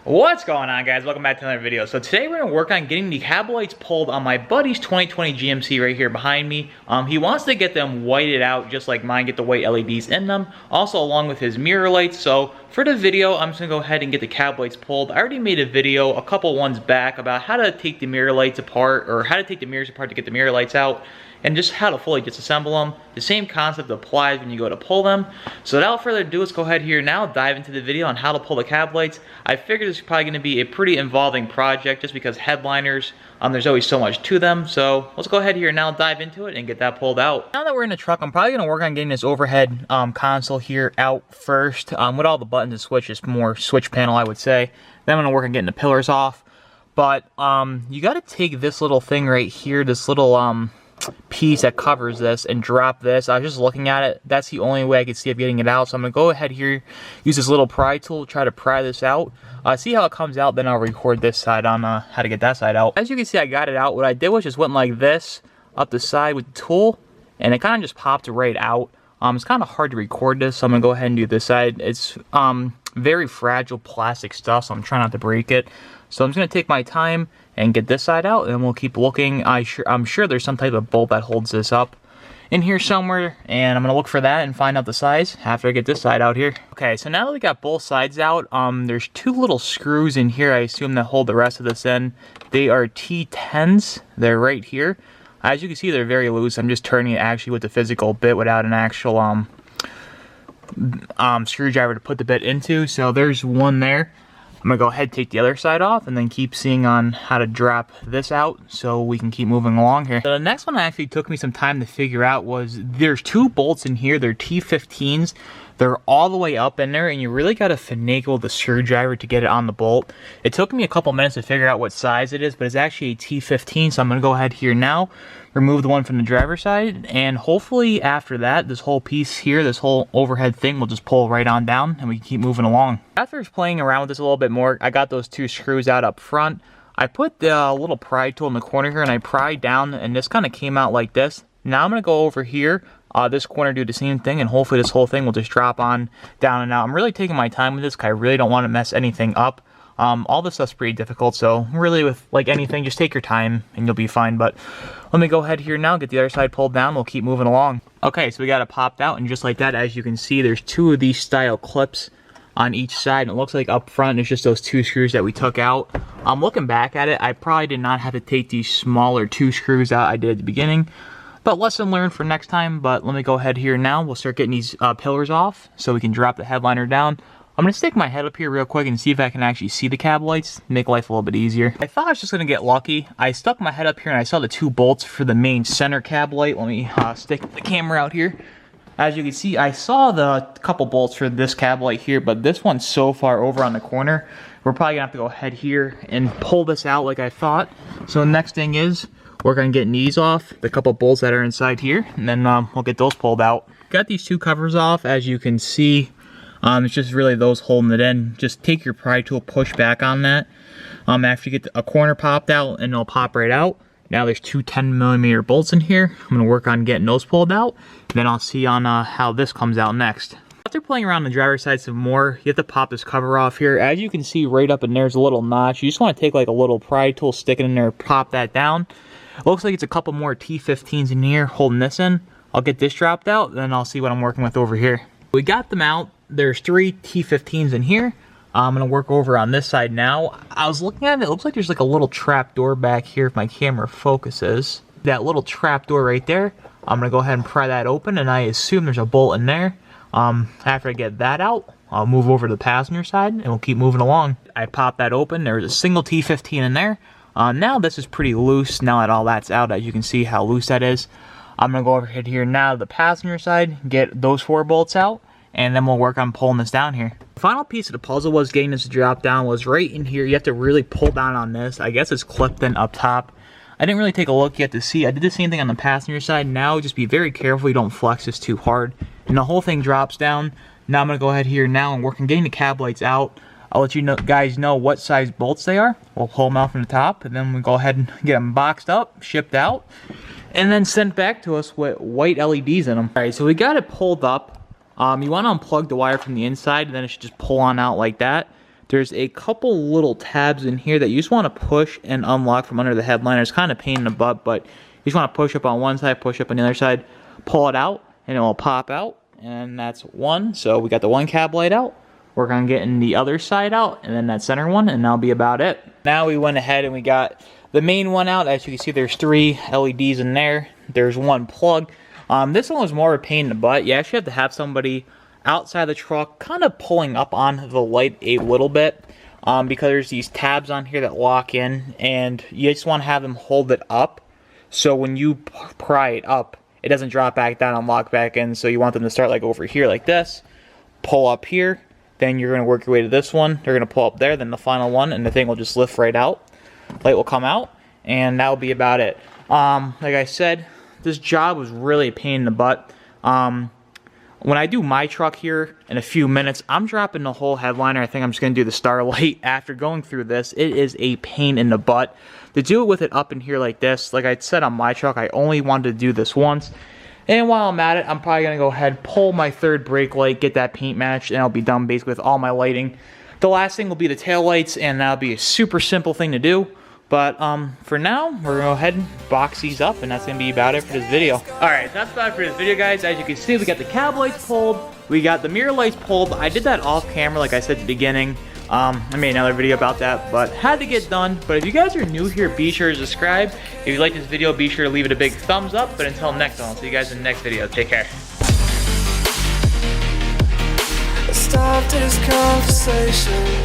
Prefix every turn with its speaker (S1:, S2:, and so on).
S1: What's going on, guys? Welcome back to another video. So today we're going to work on getting the cab lights pulled on my buddy's 2020 GMC right here behind me. He wants to get them whited out just like mine, get the white LEDs in them, also along with his mirror lights. So for the video, I'm just going to go ahead and get the cab lights pulled. I already made a video a couple ones back about how to take the mirror lights apart, or how to take the mirrors apart to get the mirror lights out, and just how to fully disassemble them. The same concept applies when you go to pull them. So without further ado, let's go ahead here now, dive into the video on how to pull the cab lights. I figured this is probably going to be a pretty involving project just because headliners, there's always so much to them. So let's go ahead here now, dive into it and get that pulled out. Now that we're in the truck, I'm probably going to work on getting this overhead console here out first. With all the buttons and switches, more switch panel I would say. Then I'm going to work on getting the pillars off. But you got to take this little thing right here, this little piece that covers this, and drop this. I was just looking at it. That's the only way I could see of getting it out. So I'm going to go ahead here, use this little pry tool to try to pry this out. See how it comes out, then I'll record this side on how to get that side out. As you can see, I got it out. What I did was just went like this up the side with the tool, and it kind of just popped right out. It's kind of hard to record this, so I'm going to go ahead and do this side. It's very fragile plastic stuff, so I'm trying not to break it. So I'm just going to take my time and get this side out, and we'll keep looking. I'm sure there's some type of bolt that holds this up in here somewhere, and I'm going to look for that and find out the size after I get this side out here. Okay, so now that we got both sides out, there's two little screws in here, I assume, that hold the rest of this in. They are T10s. They're right here. As you can see, they're very loose. I'm just turning it actually with the physical bit without an actual screwdriver to put the bit into. So there's one there. I'm going to go ahead and take the other side off and then keep seeing on how to drop this out so we can keep moving along here. So the next one actually took me some time to figure out was there's two bolts in here. They're T15s. They're all the way up in there, and you really got to finagle the screwdriver to get it on the bolt. It took me a couple minutes to figure out what size it is, but it's actually a T15, so I'm going to go ahead here now, remove the one from the driver's side, and hopefully after that, this whole piece here, this whole overhead thing will just pull right on down, and we can keep moving along. After playing around with this a little bit more, I got those two screws out up front. I put the little pry tool in the corner here, and I pried down, and this kind of came out like this. Now I'm going to go over here, this corner, do the same thing, and hopefully this whole thing will just drop on down and out. I'm really taking my time with this because I really don't want to mess anything up. All this stuff's pretty difficult, so really with like anything, just take your time and you'll be fine. But let me go ahead here now, get the other side pulled down, we'll keep moving along. Okay, so we got it popped out, and just like that, as you can see, there's two of these style clips on each side, and it looks like up front it's just those two screws that we took out. Looking back at it, I probably did not have to take these smaller two screws out I did at the beginning. But lesson learned for next time. But let me go ahead here now. We'll start getting these pillars off so we can drop the headliner down. I'm going to stick my head up here real quick and see if I can actually see the cab lights. Make life a little bit easier. I thought I was just going to get lucky. I stuck my head up here and I saw the two bolts for the main center cab light. Let me stick the camera out here. As you can see, I saw the couple bolts for this cab light here, but this one's so far over on the corner. We're probably going to have to go ahead here and pull this out like I thought. So the next thing is, work on getting these off, the couple bolts that are inside here, and then we'll get those pulled out. Got these two covers off, as you can see. It's just really those holding it in. Just take your pry tool, push back on that. After you get a corner popped out, and it'll pop right out. Now there's two 10mm bolts in here. I'm going to work on getting those pulled out, and then I'll see on how this comes out next. After playing around the driver's side some more, you have to pop this cover off here. As you can see right up in there's a little notch. You just want to take like a little pry tool, stick it in there, pop that down. Looks like it's a couple more T15s in here holding this in. I'll get this dropped out, then I'll see what I'm working with over here. We got them out. There's three T15s in here. I'm going to work over on this side now. I was looking at it. It looks like there's like a little trap door back here if my camera focuses. That little trap door right there. I'm going to go ahead and pry that open, and I assume there's a bolt in there. After I get that out, I'll move over to the passenger side, and we'll keep moving along. I popped that open. There's a single T15 in there. Now this is pretty loose. Now that all that's out, as you can see how loose that is. I'm going to go over here now to the passenger side, get those four bolts out, and then we'll work on pulling this down here. The final piece of the puzzle was getting this to drop down was right in here. You have to really pull down on this. I guess it's clipped in up top. I didn't really take a look yet to see. I did the same thing on the passenger side. Now just be very careful you don't flex this too hard. And the whole thing drops down. Now I'm going to go ahead here now and work on getting the cab lights out. I'll let you guys know what size bolts they are. We'll pull them out from the top, and then we'll go ahead and get them boxed up, shipped out, and then sent back to us with white LEDs in them. Alright, so we got it pulled up. You want to unplug the wire from the inside, and then it should just pull on out like that. there's a couple little tabs in here that you just want to push and unlock from under the headliner. It's kind of a pain in the butt, but you just want to push up on one side, push up on the other side, pull it out, and it will pop out. And that's one. So we got the one cab light out. Work on getting the other side out, and then that center one, and that'll be about it. Now we went ahead and we got the main one out. As you can see, there's 3 LEDs in there. There's one plug. This one was more of a pain in the butt. You actually have to have somebody outside the truck kind of pulling up on the light a little bit, because there's these tabs on here that lock in, and you just want to have them hold it up so when you pry it up, it doesn't drop back down and lock back in. So you want them to start like over here like this, pull up here, then you're going to work your way to this one. They're going to pull up there, then the final one, and the thing will just lift right out. Light will come out, and that will be about it. Like I said, this job was really a pain in the butt. When I do my truck here in a few minutes, I'm dropping the whole headliner. I think I'm just going to do the starlight. After going through this, it is a pain in the butt. To do it with it up in here like this, like I said on my truck, I only wanted to do this once. And while I'm at it, I'm probably going to go ahead, pull my third brake light, get that paint matched, and I'll be done basically with all my lighting. The last thing will be the tail lights, and that'll be a super simple thing to do. But for now, we're going to go ahead and box these up, and that's going to be about it for this video. Alright, that's about it for this video, guys. As you can see, we got the cab lights pulled, we got the mirror lights pulled. I did that off camera, like I said at the beginning. I made another video about that, but had to get done. But if you guys are new here, be sure to subscribe. If you like this video, be sure to leave it a big thumbs up. But until next time, I'll see you guys in the next video. Take care.
S2: Stop this conversation.